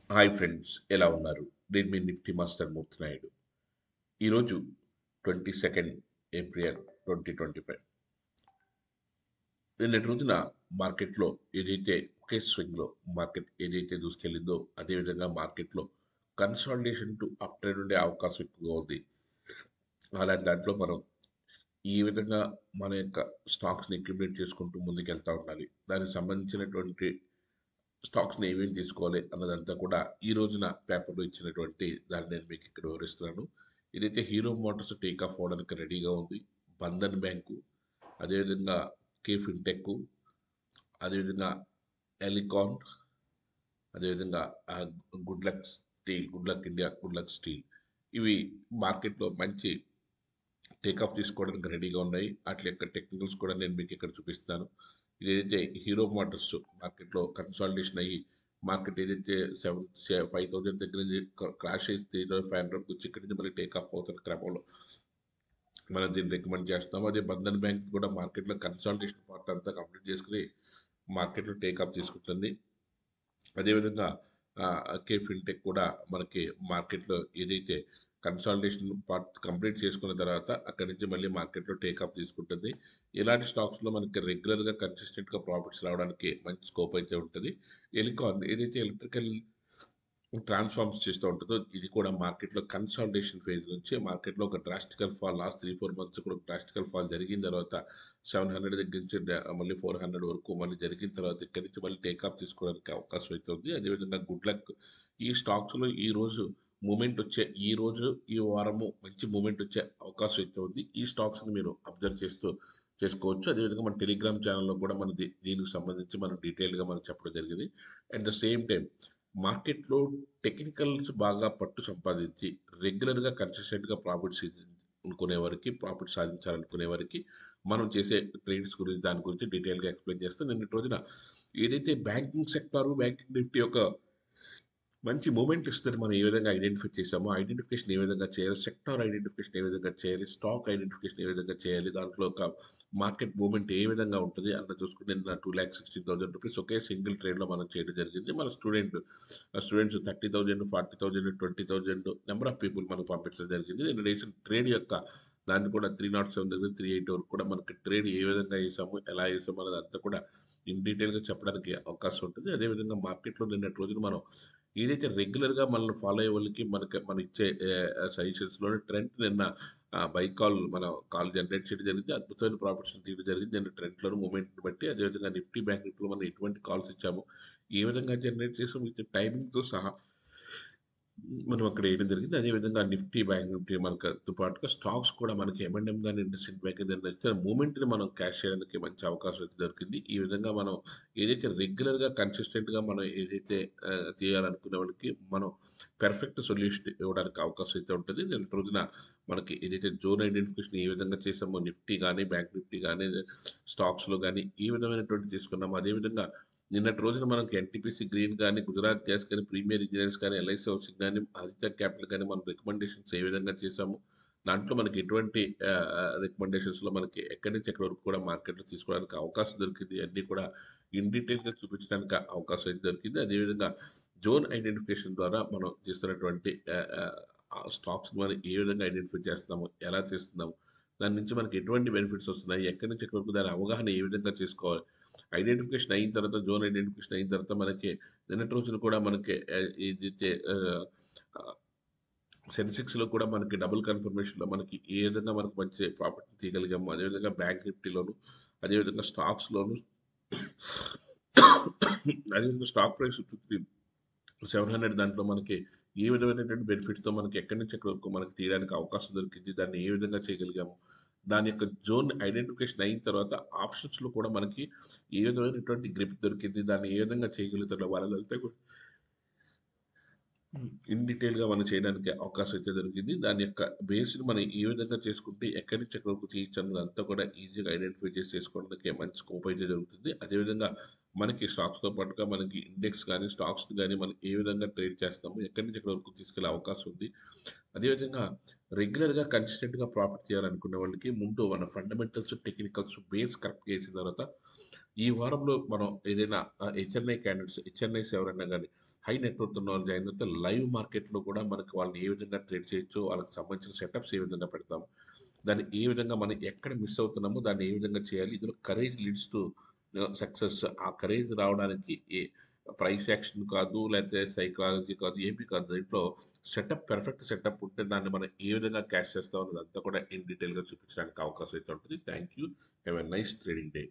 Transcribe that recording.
Hi friends, ఎలా ఉన్నారు? నేను మీ నిఫ్టీ మాస్టర్ మూర్తి నాయుడు. ఈరోజు 22 ఏప్రిల్ 2025. నిన్నటి రోజున మార్కెట్‌లో ఏదైతే ఒకే స్వింగ్‌లో మార్కెట్ ఏదైతే దూసుకెళ్ళిందో, అదేవిధంగా మార్కెట్‌లో కన్సాలిడేషన్ టు అప్ ట్రెండ్ ఉండే అవకాశం ఎక్కువగా ఉంది. అలాంటి దాంట్లో మనం ఈ విధంగా మన యొక్క స్టాక్స్‌ని అక్యుములేట్ చేసుకుంటూ ముందుకెళ్తా ఉండాలి. దానికి సంబంధించినటువంటి స్టాక్స్‌ని ఏమేమి తీసుకోవాలి అన్నదంతా కూడా ఈ రోజున పేపర్‌లో ఇచ్చినటువంటి దాన్ని నేను మీకు ఇక్కడ వివరిస్తున్నాను. ఇదైతే హీరో మోటార్స్ టేక్ ఆఫ్ అవ్వడానికి రెడీగా ఉంది. బంధన్ బ్యాంకు, అదేవిధంగా కే ఫిన్‌టెక్, అదేవిధంగా ఎలికాన్, అదేవిధంగా good luck steel, good luck India, good luck steel ఇవి మార్కెట్‌లో మంచి టేక్ ఆఫ్ తీసుకోవడానికి రెడీగా ఉన్నాయి. ఆటిల యొక్క టెక్నికల్స్ కూడా నేను మీకు ఇక్కడ చూపిస్తాను. ఇదైతే హీరో మోటార్స్ మార్కెట్‌లో కన్సాలిడేషన్ అయ్యి మార్కెట్ ఏదైతే 5,000 దగ్గర నుంచి క్రాష్ అయ్యి 3,500 వచ్చి ఇక్కడి నుంచి మళ్ళీ టేక్ ఆఫ్ అవుతున్న క్రమంలో మనం దీన్ని రికమెండ్ చేస్తాం. అదే బంధన్ బ్యాంక్ కూడా మార్కెట్‌లో కన్సాలిడేషన్ పార్ట్ అంతా కంప్లీట్ చేసుకొని మార్కెట్‌లో టేక్ ఆఫ్ తీసుకుంటుంది. అదేవిధంగా కే ఫిన్‌టెక్ కూడా మనకి మార్కెట్‌లో ఏదైతే కన్సాలిడేషన్ పార్ట్ కంప్లీట్ చేసుకున్న తర్వాత అక్కడి నుంచి మళ్ళీ మార్కెట్‌లో టేక్ ఆఫ్ తీసుకుంటుంది. ఇలాంటి స్టాక్స్‌లో మనకి రెగ్యులర్‌గా కన్సిస్టెంట్‌గా ప్రాఫిట్స్ రావడానికి మంచి స్కోప్ అయితే ఉంటది. ఎలికాన్ ఏదైతే ఎలక్ట్రికల్ ట్రాన్స్ఫార్మ్స్ చేస్తూ ఉంటుందో ఇది కూడా మార్కెట్‌లో కన్సాలిడేషన్ ఫేజ్ నుంచి మార్కెట్‌లో ఒక డ్రాస్టికల్ ఫాల్ లాస్ట్ 3, 4 మంత్స్ కూడా ఒక డ్రాస్టికల్ ఫాల్ జరిగిన తర్వాత 700 దగ్గర నుంచి మళ్ళీ 400 వరకు మళ్ళీ జరిగిన తర్వాత ఇక్కడి నుంచి మళ్ళీ టేక్ ఆఫ్ తీసుకోవడానికి అవకాశం అయితే ఉంది. అదేవిధంగా గుడ్ లక్ ఈ స్టాక్స్‌లో ఈరోజు మూవ్‌మెంట్ వచ్చే ఈరోజు, ఈ వారము మంచి మూవ్‌మెంట్ వచ్చే అవకాశం అయితే ఉంది. ఈ స్టాక్స్‌ని మీరు అబ్జర్వ్ చేస్తూ చేసుకోవచ్చు. అదేవిధంగా మన టెలిగ్రామ్ ఛానెల్‌లో కూడా మన దీనికి సంబంధించి మనం డీటెయిల్‌గా మనం చెప్పడం జరిగింది. అట్ ద సేమ్ టైమ్ మార్కెట్‌లో టెక్నికల్స్ బాగా పట్టు సంపాదించి, రెగ్యులర్‌గా కన్సిస్టెంట్‌గా అనుకునే వారికి, ప్రాఫిట్ సాధించాలనుకునే వారికి, మనం చేసే ట్రేడ్స్ గురించి, దాని గురించి డీటెయిల్‌గా ఎక్స్‌ప్లెయిన్ చేస్తూ నిన్నటి రోజున ఏదైతే బ్యాంకింగ్ సెక్టారు, బ్యాంకింగ్ నిఫ్టీ యొక్క మంచి మూవ్‌మెంట్ ఇస్తదని మనం ఏ విధంగా ఐడెంటిఫై చేసామో, ఐడెంటిఫికేషన్ ఏ విధంగా చేయాలి, సెక్టార్ ఐడెంటిఫికేషన్ ఏ విధంగా చేయాలి, స్టాక్ ఐడెంటిఫికేషన్ ఏ విధంగా చేయాలి, దాంట్లో ఒక మార్కెట్ మూవ్‌మెంట్ ఏ విధంగా ఉంటది అన్నది చూసుకుంటే నిన్న రూ. 2,16,000 ఒకే సింగిల్ ట్రేడ్‌లో మనం చేయడం జరిగింది. మన స్టూడెంట్స్ 30,000, 40,000, 20,000 నంబర్ ఆఫ్ పీపుల్ మనకు పంపించడం జరిగింది. నేను చేసిన ట్రేడ్ యొక్క దాన్ని కూడా 307 దగ్గర 380 వరకు కూడా మనకి ట్రేడ్ ఏ విధంగా చేసాము, ఎలా చేసాము అన్నదంతా కూడా ఇన్ డీటెయిల్‌గా చెప్పడానికి అవకాశం ఉంటుంది. అదేవిధంగా మార్కెట్‌లో నిన్నటి రోజున మనం ఏదైతే రెగ్యులర్‌గా మనల్ని ఫాలో అయ్యే వాళ్ళకి మనం ఇచ్చే సజెషన్స్‌లోని ట్రెండ్ నిన్న బై కాల్ మనం కాల్ జనరేట్ చేయడం జరిగింది. అద్భుతమైన ప్రాఫిట్స్‌ని తీయడం జరిగింది. నిన్న ట్రెండ్‌లోని మూవ్‌మెంట్‌ని బట్టి అదేవిధంగా బ్యాంక్ నిఫ్టీలో మనం ఎటువంటి కాల్స్ ఇచ్చాము, ఏ విధంగా జనరేట్ చేసాము విత్ టైమింగ్‌తో సహా మనం అక్కడ వేయడం జరిగింది. అదేవిధంగా నిఫ్టీ, బ్యాంక్ నిఫ్టీ మనకు పాటుగా స్టాక్స్ కూడా మనకి ఎం&ఎం గాని, ఇండస్ఇండ్ బ్యాంక్ గాని నచ్చితే మూవ్‌మెంట్‌ని మనం క్యాష్ చేయడానికి మంచి అవకాశం అయితే దొరికింది. ఈ విధంగా మనం ఏదైతే రెగ్యులర్‌గా, కన్సిస్టెంట్‌గా మనం ఏదైతే చేయాలనుకునే వాళ్ళకి మనం పర్ఫెక్ట్ సొల్యూషన్ ఇవ్వడానికి అవకాశం అయితే ఉంటది. నిన్నటి రోజున మనకి ఏదైతే జోన్ ఐడెంటిఫికేషన్ ఏ విధంగా చేసామో నిఫ్టీ గాని, బ్యాంక్ నిఫ్టీ గాని, స్టాక్స్‌లో గాని ఈ విధమైనటువంటి తీసుకున్నాము. అదేవిధంగా నిన్నటి రోజున మనకి ఎన్‌టీపీసీ గ్రీన్ గాని, గుజరాత్ గ్యాస్ గాని, ప్రీమియర్ ఇంజినీర్స్ గాని, ఎల్ఐసి హౌసింగ్ గాని, ఆదిత్య క్యాపిటల్ గాని మనం రికమెండేషన్స్ ఏ విధంగా చేసాము. దాంట్లో మనకి ఎటువంటి రికమెండేషన్స్‌లో మనకి ఎక్కడి నుంచి ఎక్కడి వరకు కూడా మార్కెట్‌లో తీసుకోవడానికి అవకాశం దొరికింది. అన్నీ కూడా ఇన్ డీటెయిల్‌గా చూపించడానికి అవకాశం అయితే దొరికింది. అదేవిధంగా జోన్ ఐడెంటిఫికేషన్ ద్వారా మనం చేస్తున్నటువంటి స్టాక్స్‌ని మనం ఏ విధంగా ఐడెంటిఫై చేస్తున్నాము, ఎలా చేస్తున్నాము, దాని నుంచి మనకి ఎటువంటి బెనిఫిట్స్ వస్తున్నాయి, ఎక్కడి నుంచి ఎక్కడి వరకు దాని అవగాహన ఏ విధంగా చేసుకోవాలి. ఐడెంటిఫికేషన్ అయిన తర్వాత జోన్ ఐడెంటిఫికేషన్ అయిన తర్వాత మనకి నిన్నటి రోజున కూడా మనకి ఏదైతే సెన్సెక్స్‌లో కూడా మనకి డబుల్ కన్ఫర్మేషన్‌లో మనకి ఏ విధంగా మనకు మంచి ప్రాఫిట్‌ని తీయగలిగాము. అదేవిధంగా బ్యాంక్ నిఫ్టీలోను, అదేవిధంగా స్టాక్స్‌లోను అదేవిధంగా స్టాక్ ప్రైస్ 700 దాంట్లో మనకి ఏ విధమైనటువంటి బెనిఫిట్స్‌తో మనకి ఎక్కడి నుంచి ఎక్కడి వరకు మనకి తీయడానికి అవకాశం దొరికింది. దాన్ని ఏ విధంగా చేయగలిగాము. దాని యొక్క జోన్ ఐడెంటిఫికేషన్ అయిన తర్వాత ఆప్షన్స్‌లో కూడా మనకి ఏ విధమైనటువంటి గ్రిప్ దొరికింది. దాన్ని ఏ విధంగా చేయగలుగుతారో వాళ్ళదంతా కూడా ఇన్ డీటెయిల్‌గా మనం చేయడానికి అవకాశం అయితే దొరికింది. దాని యొక్క బేస్‌ని మనం ఏ విధంగా చేసుకుంటే ఎక్కడి నుంచి ఎక్కడి వరకు చేయొచ్చు అన్నదంతా కూడా ఈజీగా ఐడెంటిఫై చేసి చేసుకోవడానికి మంచి స్కోప్ అయితే దొరుకుతుంది. అదేవిధంగా మనకి స్టాక్స్‌తో పాటుగా మనకి ఇండెక్స్ గాని, స్టాక్స్‌ని గాని మనం ఏ విధంగా ట్రేడ్ చేస్తాము, ఎక్కడి నుంచి ఎక్కడి వరకు తీసుకెళ్ళే అవకాశం ఉంది. అదేవిధంగా రెగ్యులర్‌గా కన్సిస్టెంట్‌గా ప్రాఫిట్ చేయాలనుకునే వాళ్ళకి ముందు మన ఫండమెంటల్స్, టెక్నికల్స్ బేస్ కరెక్ట్ చేసిన తర్వాత ఈ వారంలో మనం ఏదైనా హెచ్ఎన్ఐ క్యాండిడేట్స్, హెచ్ఎన్ఐస్ ఎవరైనా గాని హై నెట్ వర్త్ ఉన్నవాళ్ళు జాయిన్ అయితే లైవ్ మార్కెట్‌లో కూడా మనకి వాళ్ళని ఏ విధంగా ట్రేడ్ చేయొచ్చో, వాళ్ళకి సంబంధించిన సెటప్స్ ఏ విధంగా పెడతాం. దాన్ని ఏ విధంగా మనం ఎక్కడ మిస్ అవుతున్నామో దాన్ని ఏ విధంగా చేయాలి. ఇందులో కరేజ్ లీడ్స్ టు సక్సెస్. ఆ కరేజ్ రావడానికి ప్రైస్ యాక్షన్ కాదు, లేకపోతే సైకాలజీ కాదు, ఏమీ కాదు. దీంట్లో పర్ఫెక్ట్ సెటప్ ఉంటే దాన్ని మనం ఏ విధంగా క్యాష్ చేస్తాం అన్నదంతా కూడా ఇన్ డీటెయిల్‌గా చూపించడానికి అవకాశం అయితే ఉంటుంది. Thank you. Have a nice trading day.